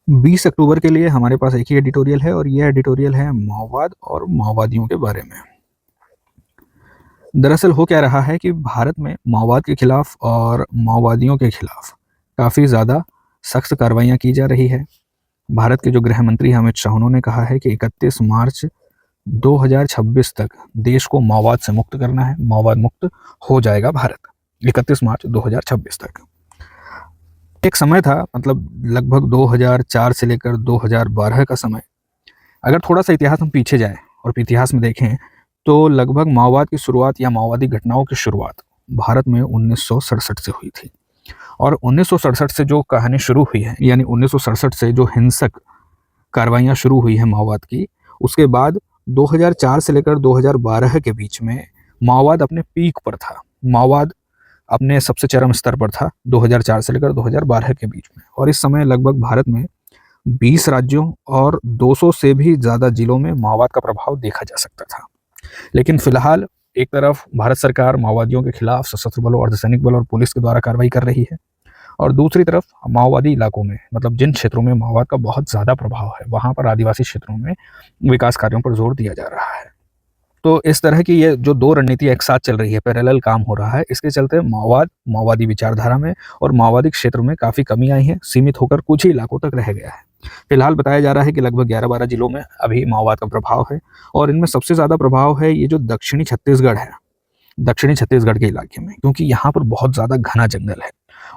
20 अक्टूबर के लिए हमारे पास एक ही एडिटोरियल है और ये एडिटोरियल है माओवाद और माओवादियों के बारे में। दरअसल हो क्या रहा है कि भारत में माओवाद के खिलाफ और माओवादियों के खिलाफ काफ़ी ज़्यादा सख्त कार्रवाइयाँ की जा रही है। भारत के जो गृह मंत्री हैं अमित शाह, उन्होंने कहा है कि 31 मार्च 2026 तक देश को माओवाद से मुक्त करना है, माओवाद मुक्त हो जाएगा भारत 31 मार्च 2026 तक। एक समय था, मतलब लगभग 2004 से लेकर 2012 का समय। अगर थोड़ा सा इतिहास हम पीछे जाएं और इतिहास में देखें तो लगभग माओवाद की शुरुआत या माओवादी घटनाओं की शुरुआत भारत में 1967 से हुई थी। और 1967 से जो कहानी शुरू हुई है, यानी 1967 से जो हिंसक कार्रवाइयाँ शुरू हुई हैं माओवाद की, उसके बाद 2004 से लेकर 2012 के बीच में माओवाद अपने पीक पर था। माओवाद अपने सबसे चरम स्तर पर था 2004 से लेकर 2012 के बीच में। और इस समय लगभग भारत में 20 राज्यों और 200 से भी ज़्यादा जिलों में माओवाद का प्रभाव देखा जा सकता था। लेकिन फिलहाल एक तरफ भारत सरकार माओवादियों के खिलाफ सशस्त्र बलों, अर्धसैनिक बल और पुलिस के द्वारा कार्रवाई कर रही है, और दूसरी तरफ माओवादी इलाकों में, मतलब जिन क्षेत्रों में माओवाद का बहुत ज़्यादा प्रभाव है, वहाँ पर आदिवासी क्षेत्रों में विकास कार्यों पर जोर दिया जा रहा है। तो इस तरह की ये जो दो रणनीति एक साथ चल रही है, पैरेलल काम हो रहा है, इसके चलते माओवादी विचारधारा में और माओवादी क्षेत्र में काफ़ी कमी आई है, सीमित होकर कुछ ही इलाकों तक रह गया है। फिलहाल बताया जा रहा है कि लगभग 11-12 जिलों में अभी माओवाद का प्रभाव है, और इनमें सबसे ज़्यादा प्रभाव है ये जो दक्षिणी छत्तीसगढ़ है, दक्षिणी छत्तीसगढ़ के इलाके में, क्योंकि यहाँ पर बहुत ज़्यादा घना जंगल है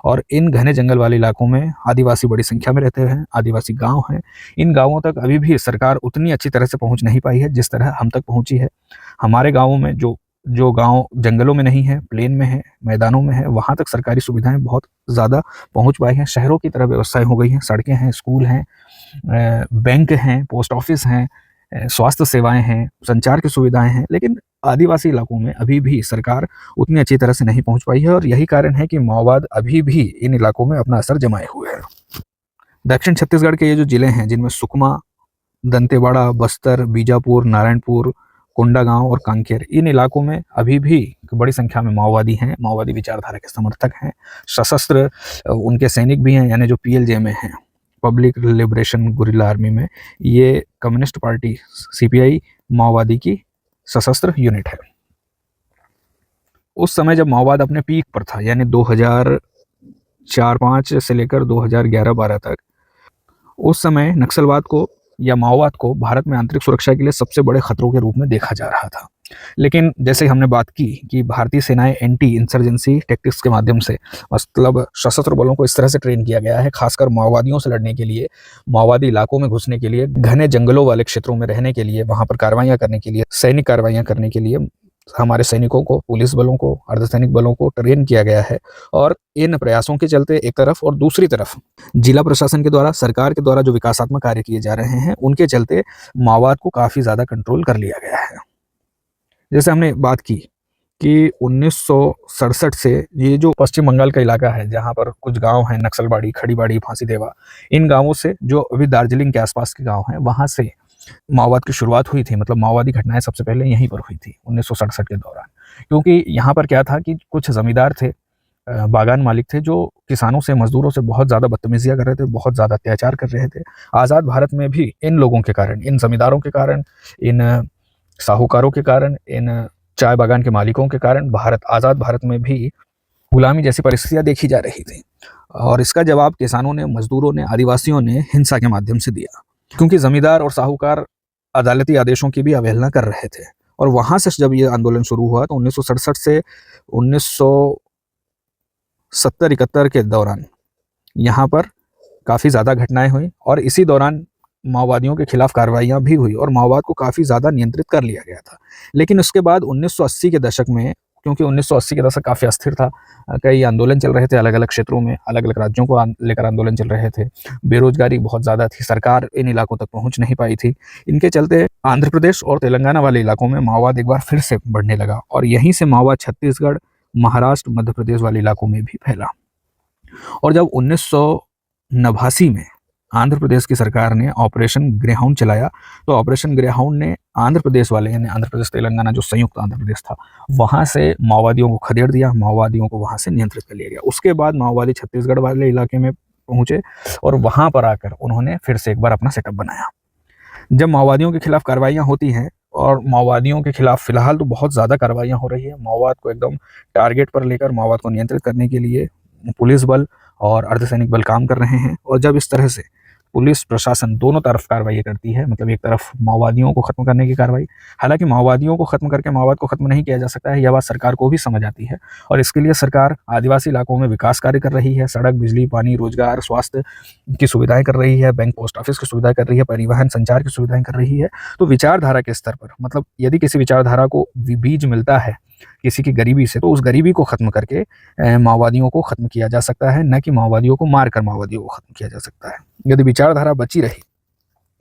और इन घने जंगल वाले इलाकों में आदिवासी बड़ी संख्या में रहते हैं, आदिवासी गांव हैं। इन गांवों तक अभी भी सरकार उतनी अच्छी तरह से पहुंच नहीं पाई है जिस तरह हम तक पहुंची है। हमारे गाँवों में जो जो गांव जंगलों में नहीं है, प्लेन में है, मैदानों में है, वहाँ तक सरकारी सुविधाएं बहुत ज़्यादा पहुँच पाई हैं। शहरों की तरह व्यवस्थाएं हो गई हैं, सड़कें हैं, स्कूल हैं, बैंक हैं, पोस्ट ऑफिस हैं, स्वास्थ्य सेवाएं हैं, संचार की सुविधाएं हैं। लेकिन आदिवासी इलाकों में अभी भी सरकार उतनी अच्छी तरह से नहीं पहुंच पाई है, और यही कारण है कि माओवाद अभी भी इन इलाकों में अपना असर जमाए हुए है। दक्षिण छत्तीसगढ़ के ये जो जिले हैं, जिनमें सुकमा, दंतेवाड़ा, बस्तर, बीजापुर, नारायणपुर, कोंडागांव और कांकेर, इन इलाकों में अभी भी बड़ी संख्या में माओवादी हैं, माओवादी विचारधारा के समर्थक हैं। सशस्त्र उनके सैनिक भी हैं, यानी जो पीएलजे में हैं, पब्लिक लिबरेशन गुरिल्ला आर्मी में, ये कम्युनिस्ट पार्टी सीपीआई माओवादी की सशस्त्र यूनिट है। उस समय जब माओवाद अपने पीक पर था, यानी 2004-05 से लेकर 2011-12 तक, उस समय नक्सलवाद को या माओवाद को भारत में आंतरिक सुरक्षा के लिए सबसे बड़े खतरों के रूप में देखा जा रहा था। लेकिन जैसे हमने बात की कि भारतीय सेनाएं एंटी इंसर्जेंसी टैक्टिक्स के माध्यम से, मतलब सशस्त्र बलों को इस तरह से ट्रेन किया गया है, खासकर माओवादियों से लड़ने के लिए, माओवादी इलाकों में घुसने के लिए, घने जंगलों वाले क्षेत्रों में रहने के लिए, वहां पर कार्रवाइयां करने के लिए, सैनिक कार्रवाइयां करने के लिए हमारे सैनिकों को, पुलिस बलों को, अर्धसैनिक बलों को ट्रेन किया गया है। और इन प्रयासों के चलते एक तरफ, और दूसरी तरफ जिला प्रशासन के द्वारा, सरकार के द्वारा जो विकासात्मक कार्य किए जा रहे हैं, उनके चलते माओवाद को काफ़ी ज़्यादा कंट्रोल कर लिया गया है। जैसे हमने बात की कि 1967 से ये जो पश्चिम बंगाल का इलाका है, जहाँ पर कुछ गांव हैं, नक्सलबाड़ी, खड़ीबाड़ी, फांसीदेवा, इन गांवों से, जो अभी दार्जिलिंग के आसपास के गांव हैं, वहाँ से माओवाद की शुरुआत हुई थी। मतलब माओवादी घटनाएं सबसे पहले यहीं पर हुई थी 1967 के दौरान। क्योंकि यहाँ पर क्या था कि कुछ जमींदार थे, बागान मालिक थे, जो किसानों से, मजदूरों से बहुत ज़्यादा बदतमीजियाँ कर रहे थे, बहुत ज़्यादा अत्याचार कर रहे थे। आज़ाद भारत में भी इन लोगों के कारण, इन जमींदारों के कारण, इन साहूकारों के कारण, इन चाय बागान के मालिकों के कारण आज़ाद भारत में भी गुलामी जैसी परिस्थितियाँ देखी जा रही थी। और इसका जवाब किसानों ने, मजदूरों ने, आदिवासियों ने हिंसा के माध्यम से दिया, क्योंकि जमींदार और साहूकार अदालती आदेशों की भी अवहेलना कर रहे थे। और वहां से जब ये आंदोलन शुरू हुआ तो 1967 से 1970-71 के दौरान यहाँ पर काफ़ी ज़्यादा घटनाएं हुई, और इसी दौरान माओवादियों के खिलाफ कार्रवाइयाँ भी हुई और माओवाद को काफ़ी ज़्यादा नियंत्रित कर लिया गया था। लेकिन उसके बाद 1980 के दशक में, क्योंकि 1980 के दशक काफ़ी अस्थिर था, कई आंदोलन चल रहे थे अलग अलग क्षेत्रों में, अलग अलग राज्यों को लेकर आंदोलन चल रहे थे, बेरोजगारी बहुत ज़्यादा थी, सरकार इन इलाकों तक पहुँच नहीं पाई थी। इनके चलते आंध्र प्रदेश और तेलंगाना वाले इलाकों में माओवाद एक बार फिर से बढ़ने लगा, और यहीं से माओवाद छत्तीसगढ़, महाराष्ट्र, मध्य प्रदेश वाले इलाकों में भी फैला। और जब 1989 में आंध्र प्रदेश की सरकार ने ऑपरेशन ग्रेहाउंड चलाया, तो ऑपरेशन ग्रेहाउंड ने आंध्र प्रदेश वाले, यानी आंध्र प्रदेश तेलंगाना जो संयुक्त आंध्र प्रदेश था, वहां से माओवादियों को खदेड़ दिया, माओवादियों को वहां से नियंत्रित कर लिया गया। उसके बाद माओवादी छत्तीसगढ़ वाले इलाके में पहुँचे और वहाँ पर आकर उन्होंने फिर से एक बार अपना सेटअप बनाया। जब माओवादियों के खिलाफ कार्रवाइयाँ होती हैं, और माओवादियों के खिलाफ फिलहाल तो बहुत ज़्यादा कार्रवाइयाँ हो रही है, माओवाद को एकदम टारगेट पर लेकर माओवाद को नियंत्रित करने के लिए पुलिस बल और अर्धसैनिक बल काम कर रहे हैं। और जब इस तरह से पुलिस प्रशासन दोनों तरफ कार्रवाई करती है, मतलब एक तरफ माओवादियों को खत्म करने की कार्रवाई, हालांकि माओवादियों को खत्म करके माओवाद को खत्म नहीं किया जा सकता है, यह बात सरकार को भी समझ आती है, और इसके लिए सरकार आदिवासी इलाकों में विकास कार्य कर रही है। सड़क, बिजली, पानी, रोजगार, स्वास्थ्य की सुविधाएं कर रही है, बैंक पोस्ट ऑफिस की सुविधाएं कर रही है, परिवहन संचार की सुविधाएं कर रही है। तो विचारधारा के स्तर पर, मतलब यदि किसी विचारधारा को बीज मिलता है किसी की गरीबी से, तो उस गरीबी को खत्म करके माओवादियों को खत्म किया जा सकता है, न कि माओवादियों को मारकर माओवादियों को खत्म किया जा सकता है। यदि विचारधारा बची रही,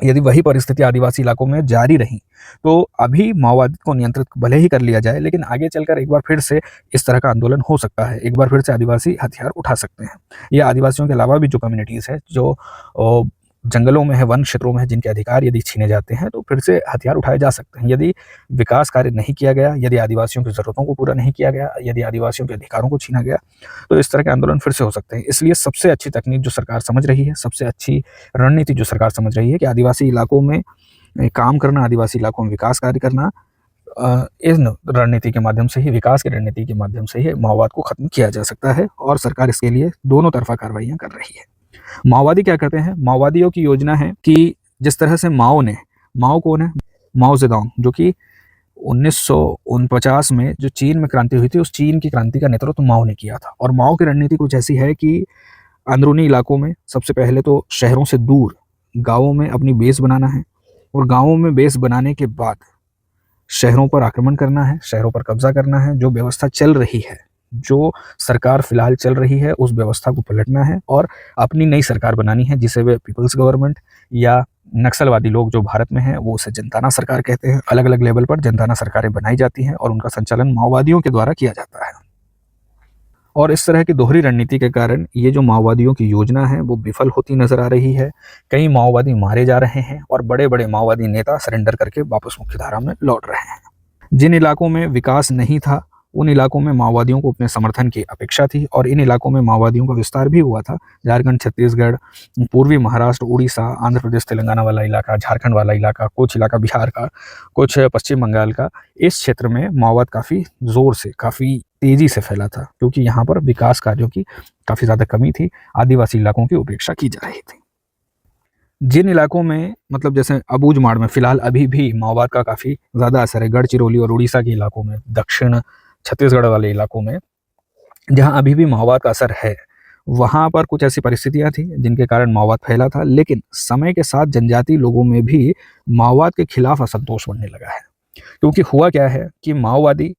यदि वही परिस्थिति आदिवासी इलाकों में जारी रही, तो अभी माओवाद को नियंत्रित भले ही कर लिया जाए, लेकिन आगे चलकर एक बार फिर से इस तरह का आंदोलन हो सकता है। एक बार फिर से आदिवासी हथियार उठा सकते हैं। ये आदिवासियों के अलावा भी जो कम्युनिटीज़ है, जो जंगलों में है, वन क्षेत्रों में है, जिनके अधिकार यदि छीने जाते हैं, तो फिर से हथियार उठाए जा सकते हैं। यदि विकास कार्य नहीं किया गया, यदि आदिवासियों की ज़रूरतों को पूरा नहीं किया गया, यदि आदिवासियों के अधिकारों को छीना गया, तो इस तरह के आंदोलन फिर से हो सकते हैं। इसलिए सबसे अच्छी तकनीक जो सरकार समझ रही है, सबसे अच्छी रणनीति जो सरकार समझ रही है कि आदिवासी इलाकों में काम करना, आदिवासी इलाकों में विकास कार्य करना, इन रणनीति के माध्यम से ही, विकास की रणनीति के माध्यम से ही माओवाद को खत्म किया जा सकता है, और सरकार इसके लिए दोनों तरफा कार्रवाइयाँ कर रही है। माओवादी क्या करते हैं? माओवादियों की योजना है कि जिस तरह से माओ कौन है? माओ ज़ेडोंग, जो कि 1949 में जो चीन में क्रांति हुई थी, उस चीन की क्रांति का नेतृत्व माओ ने किया था। और माओ की रणनीति कुछ ऐसी है कि अंदरूनी इलाकों में सबसे पहले तो शहरों से दूर गाँवों में अपनी बेस बनाना है, और गाँवों में बेस बनाने के बाद शहरों पर आक्रमण करना है, शहरों पर कब्जा करना है। जो व्यवस्था चल रही है, जो सरकार फिलहाल चल रही है, उस व्यवस्था को पलटना है और अपनी नई सरकार बनानी है, जिसे वे पीपल्स गवर्नमेंट या नक्सलवादी लोग जो भारत में हैं वो उसे जनताना सरकार कहते हैं। अलग अलग लेवल पर जनताना सरकारें बनाई जाती हैं और उनका संचालन माओवादियों के द्वारा किया जाता है। और इस तरह की दोहरी रणनीति के कारण ये जो माओवादियों की योजना है वो विफल होती नजर आ रही है। कई माओवादी मारे जा रहे हैं और बड़े बड़े माओवादी नेता सरेंडर करके वापस मुख्यधारा में लौट रहे हैं। जिन इलाकों में विकास नहीं था, उन इलाकों में माओवादियों को अपने समर्थन की अपेक्षा थी, और इन इलाकों में माओवादियों का विस्तार भी हुआ था। झारखंड, छत्तीसगढ़, पूर्वी महाराष्ट्र, उड़ीसा, आंध्र प्रदेश, तेलंगाना वाला इलाका, झारखंड वाला इलाका, कुछ इलाका बिहार का, कुछ पश्चिम बंगाल का, इस क्षेत्र में माओवाद काफ़ी ज़ोर से, काफ़ी तेज़ी से फैला था, क्योंकि यहाँ पर विकास कार्यों की काफ़ी ज़्यादा कमी थी, आदिवासी इलाकों की उपेक्षा की जा रही थी। जिन इलाकों में, मतलब जैसे अबूझमाड़ में फिलहाल अभी भी माओवाद का काफ़ी ज़्यादा असर है, गढ़चिरौली और उड़ीसा के इलाकों में, दक्षिण छत्तीसगढ़ वाले इलाकों में जहां अभी भी माओवाद का असर है, वहां पर कुछ ऐसी परिस्थितियां थी जिनके कारण माओवाद फैला था। लेकिन समय के साथ जनजातीय लोगों में भी माओवाद के खिलाफ असंतोष बढ़ने लगा है, क्योंकि हुआ क्या है कि माओवादी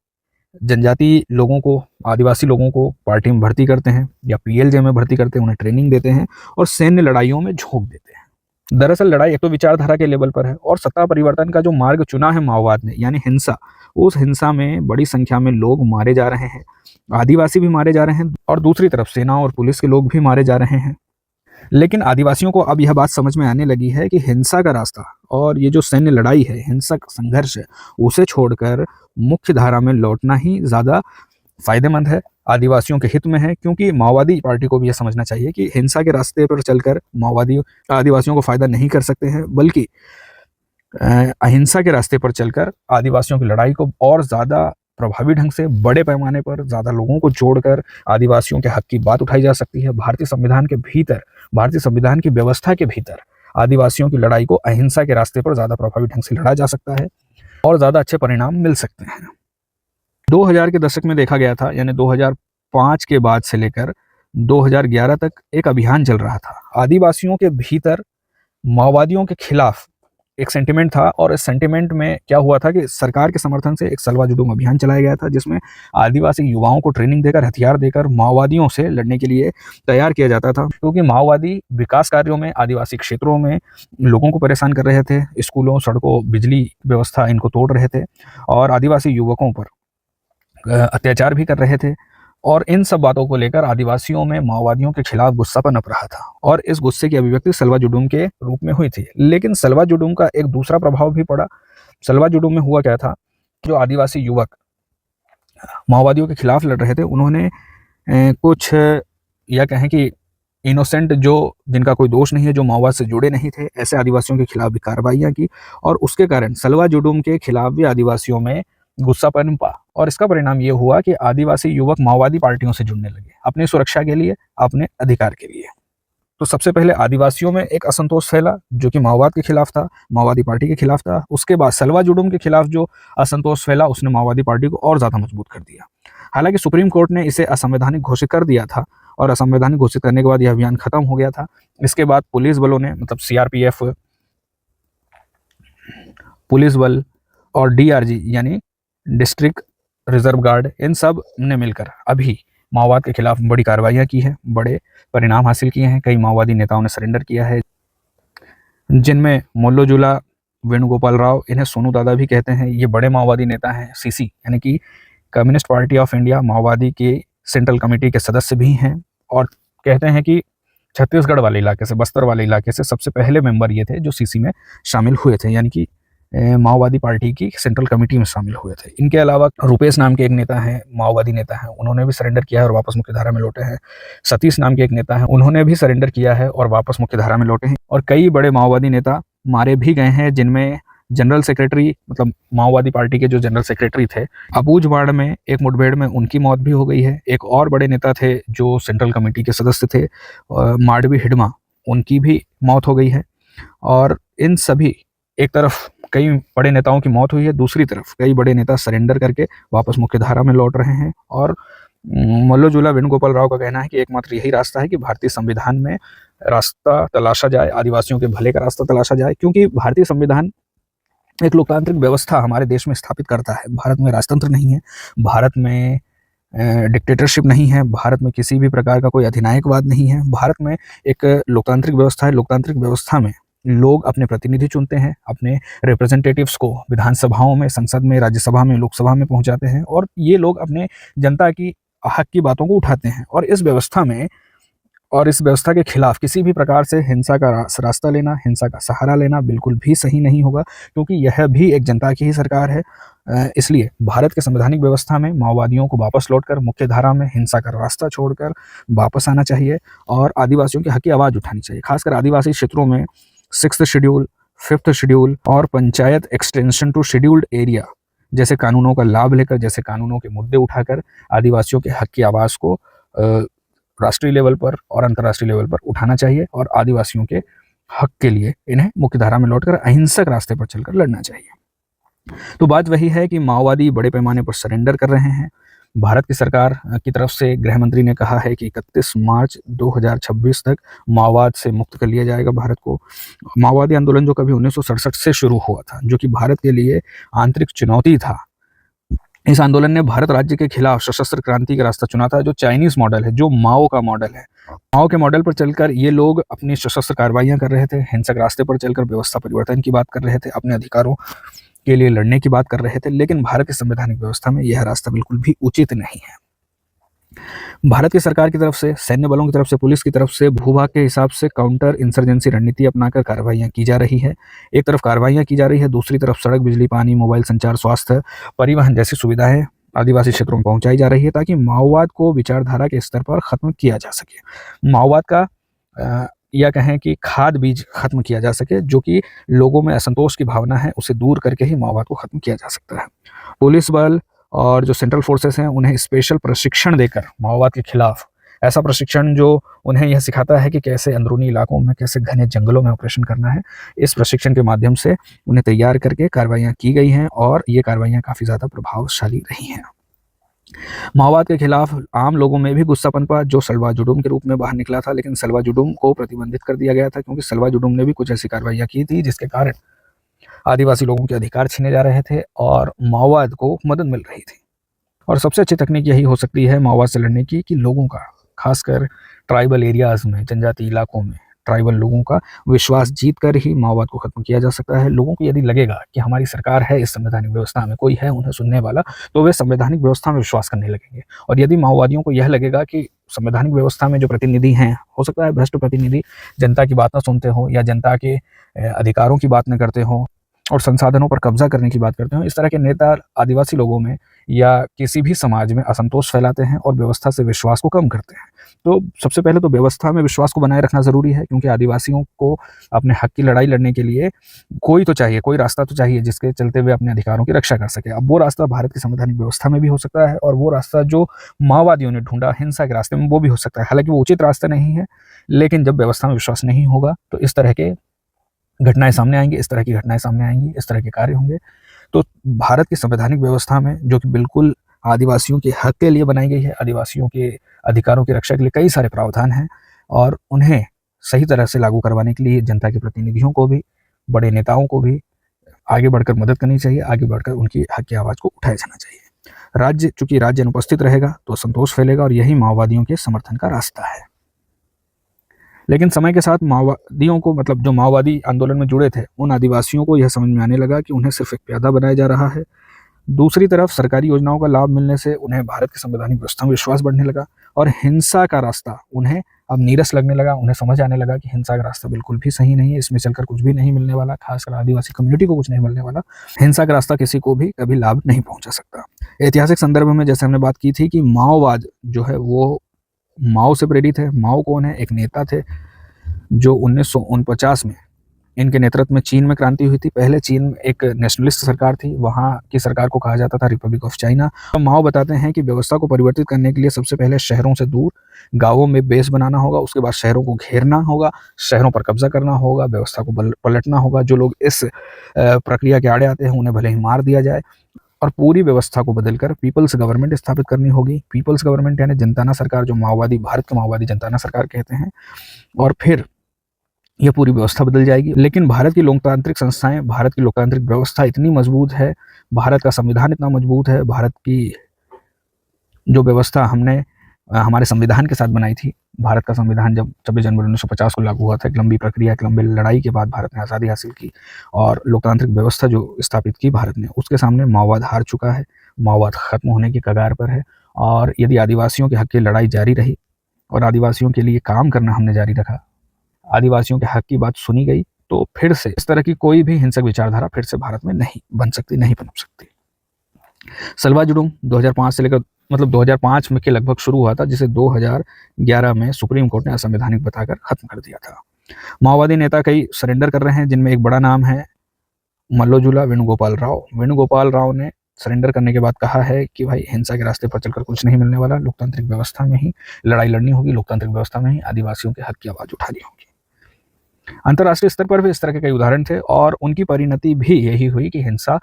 जनजातीय लोगों को, आदिवासी लोगों को पार्टी में भर्ती करते हैं या पीएलजे में भर्ती करते हैं, उन्हें ट्रेनिंग देते हैं और सैन्य लड़ाइयों में झोंक देते हैं। दरअसल लड़ाई एक तो विचारधारा के लेवल पर है, और सत्ता परिवर्तन का जो मार्ग चुना है माओवाद ने, यानी हिंसा, उस हिंसा में बड़ी संख्या में लोग मारे जा रहे हैं, आदिवासी भी मारे जा रहे हैं, और दूसरी तरफ सेना और पुलिस के लोग भी मारे जा रहे हैं। लेकिन आदिवासियों को अब यह बात समझ में आने लगी है कि हिंसा का रास्ता और ये जो सैन्य लड़ाई है, हिंसक संघर्ष है, उसे छोड़कर मुख्य धारा में लौटना ही ज़्यादा फायदेमंद है, आदिवासियों के हित में है। क्योंकि माओवादी पार्टी को भी यह समझना चाहिए कि हिंसा के रास्ते पर चलकर माओवादी आदिवासियों को फायदा नहीं कर सकते हैं, बल्कि अहिंसा के रास्ते पर चलकर आदिवासियों की लड़ाई को और ज़्यादा प्रभावी ढंग से, बड़े पैमाने पर, ज़्यादा लोगों को जोड़कर आदिवासियों के हक की बात उठाई जा सकती है। भारतीय संविधान के भीतर, भारतीय संविधान की व्यवस्था के भीतर आदिवासियों की लड़ाई को अहिंसा के रास्ते पर ज़्यादा प्रभावी ढंग से लड़ा जा सकता है और ज़्यादा अच्छे परिणाम मिल सकते हैं। 2000 के दशक में देखा गया था, यानी 2005 के बाद से लेकर 2011 तक एक अभियान चल रहा था। आदिवासियों के भीतर माओवादियों के खिलाफ एक सेंटिमेंट था, और इस सेंटिमेंट में क्या हुआ था कि सरकार के समर्थन से एक सलवा जुडूम अभियान चलाया गया था, जिसमें आदिवासी युवाओं को ट्रेनिंग देकर, हथियार देकर माओवादियों से लड़ने के लिए तैयार किया जाता था। क्योंकि माओवादी विकास कार्यों में, आदिवासी क्षेत्रों में लोगों को परेशान कर रहे थे, स्कूलों, सड़कों, बिजली व्यवस्था इनको तोड़ रहे थे, और आदिवासी युवकों पर अत्याचार भी कर रहे थे। और इन सब बातों को लेकर आदिवासियों में माओवादियों के खिलाफ गुस्सा पनप रहा था, और इस गुस्से की अभिव्यक्ति सलवा जुडूम के रूप में हुई थी। लेकिन सलवा जुडूम का एक दूसरा प्रभाव भी पड़ा। सलवा जुडूम में हुआ क्या था, जो आदिवासी युवक माओवादियों के खिलाफ लड़ रहे थे, उन्होंने कुछ, या कहें कि इनोसेंट जो जिनका कोई दोष नहीं है, जो माओवाद से जुड़े नहीं थे, ऐसे आदिवासियों के खिलाफ भी कार्रवाइयाँ की और उसके कारण सलवा जुडूम के खिलाफ भी आदिवासियों में गुस्सा पनपा और इसका परिणाम ये हुआ कि आदिवासी युवक माओवादी पार्टियों से जुड़ने लगे, अपनी सुरक्षा के लिए, अपने अधिकार के लिए। तो सबसे पहले आदिवासियों में एक असंतोष फैला जो कि माओवाद के खिलाफ था, माओवादी पार्टी के खिलाफ था। उसके बाद सलवा जुडूम के खिलाफ जो असंतोष फैला उसने माओवादी पार्टी को और ज़्यादा मजबूत कर दिया। हालांकि सुप्रीम कोर्ट ने इसे असंवैधानिक घोषित कर दिया था और असंवैधानिक घोषित करने के बाद यह अभियान खत्म हो गया था। इसके बाद पुलिस बलों ने, मतलब सीआरपीएफ, पुलिस बल और डीआरजी यानी डिस्ट्रिक्ट रिजर्व गार्ड, इन सब ने मिलकर अभी माओवाद के खिलाफ बड़ी कार्रवाइयाँ की हैं, बड़े परिणाम हासिल किए हैं। कई माओवादी नेताओं ने सरेंडर किया है, जिनमें मोल्लोजुला वेणुगोपाल राव, इन्हें सोनू दादा भी कहते हैं, ये बड़े माओवादी नेता हैं। सीसी यानी कि कम्युनिस्ट पार्टी ऑफ इंडिया माओवादी के सेंट्रल कमेटी के सदस्य भी हैं और कहते हैं कि छत्तीसगढ़ वाले इलाके से, बस्तर वाले इलाके से सबसे पहले मेंबर ये थे जो सीसी में शामिल हुए थे, यानी कि माओवादी पार्टी की सेंट्रल कमेटी में शामिल हुए थे। इनके अलावा रुपेश नाम के एक नेता हैं, माओवादी नेता हैं, उन्होंने भी सरेंडर किया है और वापस मुख्यधारा में लौटे हैं। सतीश नाम के एक नेता हैं, उन्होंने भी सरेंडर किया है और वापस मुख्यधारा में लौटे हैं। और कई बड़े माओवादी नेता मारे भी गए हैं, जिनमें जनरल सेक्रेटरी, मतलब माओवादी पार्टी के जो जनरल सेक्रेटरी थे, अबूझमाड़ में एक मुठभेड़ में उनकी मौत भी हो गई है। एक और बड़े नेता थे जो सेंट्रल कमेटी के सदस्य थे, माडवी हिडमा, उनकी भी मौत हो गई है। और इन सभी, एक तरफ कई बड़े नेताओं की मौत हुई है, दूसरी तरफ कई बड़े नेता सरेंडर करके वापस मुख्यधारा में लौट रहे हैं। और मोल्लोजुला वेणुगोपाल राव का कहना है कि एकमात्र यही रास्ता है कि भारतीय संविधान में रास्ता तलाशा जाए, आदिवासियों के भले का रास्ता तलाशा जाए, क्योंकि भारतीय संविधान एक लोकतांत्रिक व्यवस्था हमारे देश में स्थापित करता है। भारत में राजतंत्र नहीं है, भारत में डिक्टेटरशिप नहीं है, भारत में किसी भी प्रकार का कोई अधिनायकवाद नहीं है। भारत में एक लोकतांत्रिक व्यवस्था है। लोकतांत्रिक व्यवस्था में लोग अपने प्रतिनिधि चुनते हैं, अपने रिप्रेजेंटेटिव्स को विधानसभाओं में, संसद में, राज्यसभा में, लोकसभा में पहुंचाते हैं और ये लोग अपने जनता की हक की बातों को उठाते हैं। और इस व्यवस्था में और इस व्यवस्था के खिलाफ किसी भी प्रकार से हिंसा का रास्ता लेना, हिंसा का सहारा लेना बिल्कुल भी सही नहीं होगा, क्योंकि यह भी एक जनता की ही सरकार है। इसलिए भारत के संवैधानिक व्यवस्था में माओवादियों को वापस लौटकर मुख्य धारा में हिंसा का रास्ता छोड़कर वापस आना चाहिए और आदिवासियों के हक की आवाज़ उठानी चाहिए। खासकर आदिवासी क्षेत्रों में 6th शेड्यूल, 5th शेड्यूल और panchayat extension to scheduled area जैसे कानूनों का लाभ लेकर, जैसे कानूनों के मुद्दे उठाकर आदिवासियों के हक की आवाज़ को राष्ट्रीय लेवल पर और अंतर्राष्ट्रीय लेवल पर उठाना चाहिए और आदिवासियों के हक के लिए इन्हें मुख्यधारा में लौटकर अहिंसक रास्ते पर चलकर लड़ना चाहिए। तो बात वही है कि माओवादी बड़े पैमाने पर सरेंडर कर रहे हैं। भारत की सरकार की तरफ से गृह मंत्री ने कहा है कि 31 मार्च 2026 तक माओवाद से मुक्त कर लिया जाएगा भारत को। माओवादी आंदोलन जो कभी 1967 से शुरू हुआ था, जो कि भारत के लिए आंतरिक चुनौती था, इस आंदोलन ने भारत राज्य के खिलाफ सशस्त्र क्रांति का रास्ता चुना था, जो चाइनीज मॉडल है, जो माओ का मॉडल है। माओ के मॉडल पर चलकर ये लोग अपनी सशस्त्र कार्रवाइयां कर रहे थे, हिंसक रास्ते पर चलकर व्यवस्था परिवर्तन की बात कर रहे थे, अपने अधिकारों के लिए लड़ने की बात कर रहे थे। लेकिन भारत की संवैधानिक व्यवस्था में यह रास्ता बिल्कुल भी उचित नहीं है। भारत की सरकार की तरफ से, सैन्य बलों की तरफ से, पुलिस की तरफ से भूभाग के हिसाब से काउंटर इंसर्जेंसी रणनीति अपनाकर कार्रवाइयां की जा रही है। एक तरफ कार्रवाइयां की जा रही है, दूसरी तरफ सड़क, बिजली, पानी, मोबाइल संचार, स्वास्थ्य, परिवहन जैसी सुविधाएं आदिवासी क्षेत्रों में पहुंचाई जा रही है, ताकि माओवाद को विचारधारा के स्तर पर खत्म किया जा सके। माओवाद का या कहें कि खाद बीज खत्म किया जा सके, जो कि लोगों में असंतोष की भावना है, उसे दूर करके ही माओवाद को खत्म किया जा सकता है। पुलिस बल और जो सेंट्रल फोर्सेस हैं, उन्हें स्पेशल प्रशिक्षण देकर माओवाद के खिलाफ, ऐसा प्रशिक्षण जो उन्हें यह सिखाता है कि कैसे अंदरूनी इलाकों में, कैसे घने जंगलों में ऑपरेशन करना है, इस प्रशिक्षण के माध्यम से उन्हें तैयार करके कार्रवाइयाँ की गई हैं और ये कार्रवाइयाँ काफ़ी ज़्यादा प्रभावशाली रही हैं। माओवाद के खिलाफ आम लोगों में भी गुस्सा पनपा, जो सलवा जुडूम के रूप में बाहर निकला था, लेकिन सलवा जुडूम को प्रतिबंधित कर दिया गया था, क्योंकि सलवा जुडूम ने भी कुछ ऐसी कार्रवाइयाँ की थी जिसके कारण आदिवासी लोगों के अधिकार छीने जा रहे थे और माओवाद को मदद मिल रही थी। और सबसे अच्छी तकनीक यही हो सकती है माओवाद से लड़ने की कि लोगों का, खासकर ट्राइबल एरियाज़ में, जनजाति इलाकों में ट्राइबल लोगों का विश्वास जीत कर ही माओवाद को खत्म किया जा सकता है। लोगों को यदि लगेगा कि हमारी सरकार है, इस संवैधानिक व्यवस्था में कोई है उन्हें सुनने वाला, तो वे संवैधानिक व्यवस्था में विश्वास करने लगेंगे। और यदि माओवादियों को यह लगेगा कि संवैधानिक व्यवस्था में जो प्रतिनिधि हैं, हो सकता है भ्रष्ट प्रतिनिधि, जनता की बात ना सुनते हो या जनता के अधिकारों की बात न करते हो, और संसाधनों पर कब्जा करने की बात करते हैं। इस तरह के नेता आदिवासी लोगों में या किसी भी समाज में असंतोष फैलाते हैं और व्यवस्था से विश्वास को कम करते हैं। तो सबसे पहले तो व्यवस्था में विश्वास को बनाए रखना ज़रूरी है, क्योंकि आदिवासियों को अपने हक की लड़ाई लड़ने के लिए कोई तो चाहिए, कोई रास्ता तो चाहिए जिसके चलते वे अपने अधिकारों की रक्षा कर सके। अब वो रास्ता भारत की संवैधानिक व्यवस्था में भी हो सकता है, और वो रास्ता जो माओवादियों ने ढूंढा हिंसा के रास्ते में, वो भी हो सकता है। हालांकि वो उचित रास्ता नहीं है, लेकिन जब व्यवस्था में विश्वास नहीं होगा तो इस तरह के घटनाएं सामने आएंगी, इस तरह की घटनाएं सामने आएंगी, इस तरह के कार्य होंगे। तो भारत की संवैधानिक व्यवस्था में, जो कि बिल्कुल आदिवासियों के हक के लिए बनाई गई है, आदिवासियों के अधिकारों की रक्षा के लिए कई सारे प्रावधान हैं, और उन्हें सही तरह से लागू करवाने के लिए जनता के प्रतिनिधियों को भी, बड़े नेताओं को भी आगे बढ़कर मदद करनी चाहिए, आगे बढ़कर उनकी हक की आवाज़ को उठाया जाना चाहिए। चूंकि राज्य अनुपस्थित रहेगा तो संतोष फैलेगा, और यही माओवादियों के समर्थन का रास्ता है। लेकिन समय के साथ माओवादियों को, मतलब जो माओवादी आंदोलन में जुड़े थे, उन आदिवासियों को यह समझ में आने लगा कि उन्हें सिर्फ एक प्यादा बनाया जा रहा है। दूसरी तरफ सरकारी योजनाओं का लाभ मिलने से उन्हें भारत की संवैधानिक व्यवस्था में विश्वास बढ़ने लगा, और हिंसा का रास्ता उन्हें अब नीरस लगने लगा। उन्हें समझ आने लगा कि हिंसा का रास्ता बिल्कुल भी सही नहीं है, इसमें चलकर कुछ भी नहीं मिलने वाला, खासकर आदिवासी कम्युनिटी को कुछ नहीं मिलने वाला। हिंसा का रास्ता किसी को भी कभी लाभ नहीं पहुंचा सकता। ऐतिहासिक संदर्भ में जैसे हमने बात की थी कि माओवाद जो है वो माओ से प्रेरित है। माओ कौन है? एक नेता थे जो 1949 में इनके नेतृत्व में चीन में क्रांति हुई थी। पहले चीन में एक नेशनलिस्ट सरकार थी, वहाँ की सरकार को कहा जाता था रिपब्लिक ऑफ चाइना। तो माओ बताते हैं कि व्यवस्था को परिवर्तित करने के लिए सबसे पहले शहरों से दूर गांवों में बेस बनाना होगा, उसके बाद शहरों को घेरना होगा, शहरों पर कब्जा करना होगा, व्यवस्था को पलटना होगा। जो लोग इस प्रक्रिया के आड़े आते हैं उन्हें भले ही मार दिया जाए, और पूरी व्यवस्था को बदलकर पीपल्स गवर्नमेंट स्थापित करनी होगी। पीपल्स गवर्नमेंट यानी जनताना सरकार, जो माओवादी, भारत के माओवादी जनताना सरकार कहते हैं। और फिर यह पूरी व्यवस्था बदल जाएगी। लेकिन भारत की लोकतांत्रिक संस्थाएं, भारत की लोकतांत्रिक व्यवस्था इतनी मजबूत है, भारत का संविधान इतना मजबूत है, भारत की जो व्यवस्था हमने हमारे संविधान के साथ बनाई थी। भारत का संविधान जब 26 जनवरी 1950 को लागू हुआ था, एक लंबी प्रक्रिया, एक लंबी लड़ाई के बाद भारत ने आज़ादी हासिल की, और लोकतांत्रिक व्यवस्था जो स्थापित की भारत ने, उसके सामने माओवाद हार चुका है। माओवाद खत्म होने की कगार पर है। और यदि आदिवासियों के हक की लड़ाई जारी रही और आदिवासियों के लिए काम करना हमने जारी रखा, आदिवासियों के हक की बात सुनी गई, तो फिर से इस तरह की कोई भी हिंसक विचारधारा फिर से भारत में नहीं बन सकती, नहीं पनप सकती। सलवा जुडूम 2005 से लेकर, मतलब 2005 में के लगभग शुरू हुआ था, जिसे 2011 में सुप्रीम कोर्ट ने असंवैधानिक बताकर खत्म कर दिया था। माओवादी नेता कई सरेंडर कर रहे हैं, जिनमें एक बड़ा नाम है मल्लोजुला वेणुगोपाल राव। वेणुगोपाल राव ने सरेंडर करने के बाद कहा है कि भाई हिंसा के रास्ते पर चलकर कुछ नहीं मिलने वाला, लोकतांत्रिक व्यवस्था में ही लड़ाई लड़नी होगी, लोकतांत्रिक व्यवस्था में ही आदिवासियों के हक की आवाज़ उठानी होगी। अंतर्राष्ट्रीय स्तर पर भी इस तरह के कई उदाहरण थे, और उनकी परिणति भी यही हुई कि हिंसा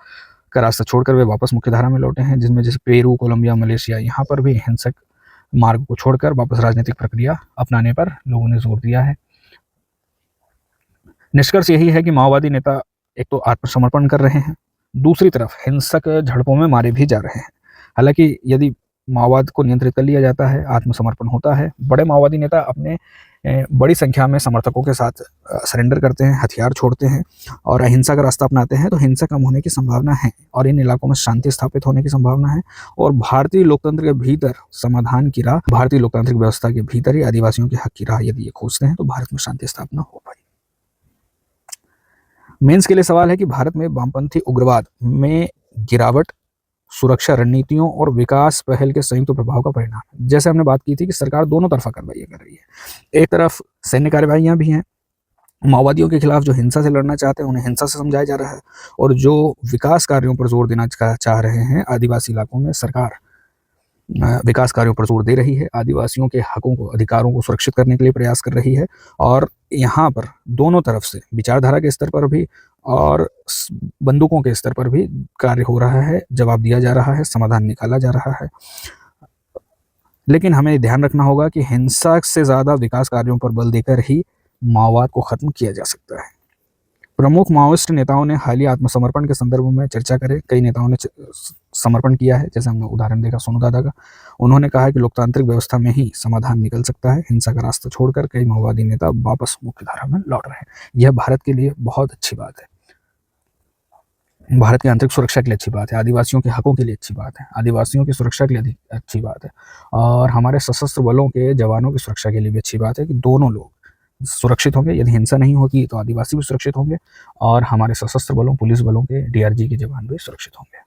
का रास्ता छोड़कर वे वापस मुख्यधारा में लौटे हैं, जिसमें जैसे पेरू, कोलंबिया, मलेशिया, यहाँ पर भी हिंसक मार्ग को छोड़कर वापस राजनीतिक प्रक्रिया अपनाने पर लोगों ने जोर दिया है। निष्कर्ष यही है कि माओवादी नेता एक तो आत्मसमर्पण कर रहे हैं, दूसरी तरफ हिंसक झड़पों में मारे भी जा रहे हैं। हालांकि यदि माओवाद को नियंत्रित कर लिया जाता है, आत्मसमर्पण होता है, बड़े माओवादी नेता अपने बड़ी संख्या में समर्थकों के साथ सरेंडर करते हैं, हथियार छोड़ते हैं और अहिंसा का रास्ता अपनाते हैं, तो हिंसा कम होने की संभावना है, और इन इलाकों में शांति स्थापित होने की संभावना है। और भारतीय लोकतंत्र के भीतर समाधान की राह, भारतीय लोकतांत्रिक व्यवस्था के भीतर ही आदिवासियों के हक की राह यदि ये खोजते हैं, तो भारत में शांति स्थापना हो पाएगी। मेंस के लिए सवाल है कि भारत में वामपंथी उग्रवाद में गिरावट सुरक्षा रणनीतियों और विकास पहल के संयुक्त प्रभाव का परिणाम है। जैसे हमने बात की थी कि सरकार दोनों तरफा कार्रवाइयां कर रही है। एक तरफ सैन्य कार्रवाइयां भी हैं, माओवादियों के खिलाफ जो हिंसा से लड़ना चाहते हैं उन्हें हिंसा से समझाया जा रहा है, और जो विकास कार्यों पर जोर देना चाह रहे हैं आदिवासी इलाकों में, सरकार विकास कार्यों पर जोर दे रही है, आदिवासियों के हकों को, अधिकारों को सुरक्षित करने के लिए प्रयास कर रही है। और यहाँ पर दोनों तरफ से विचारधारा के स्तर पर भी और बंदूकों के स्तर पर भी कार्य हो रहा है, जवाब दिया जा रहा है, समाधान निकाला जा रहा है। लेकिन हमें ध्यान रखना होगा कि हिंसा से ज़्यादा विकास कार्यों पर बल देकर ही माओवाद को खत्म किया जा सकता है। प्रमुख माओइस्ट नेताओं ने हालिया आत्मसमर्पण के संदर्भ में चर्चा करे। कई नेताओं ने समर्पण किया है, जैसे हमने उदाहरण देखा सोनू दादा का। उन्होंने कहा है कि लोकतांत्रिक व्यवस्था में ही समाधान निकल सकता है। हिंसा का रास्ता छोड़कर कई माओवादी नेता वापस मुख्यधारा में लौट रहे हैं। यह भारत के लिए बहुत अच्छी बात है, भारत की आंतरिक सुरक्षा के लिए अच्छी बात है, आदिवासियों के हकों के लिए अच्छी बात है, आदिवासियों की सुरक्षा के लिए अच्छी बात है, और हमारे सशस्त्र बलों के जवानों की सुरक्षा के लिए भी अच्छी बात है कि दोनों लोग सुरक्षित होंगे, यदि हिंसा नहीं होगी तो आदिवासी भी सुरक्षित होंगे और हमारे सशस्त्र बलों, पुलिस बलों के, डीआरजी के जवान भी सुरक्षित होंगे।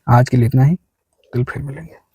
आज के लिए इतना ही, कल फिर मिलेंगे।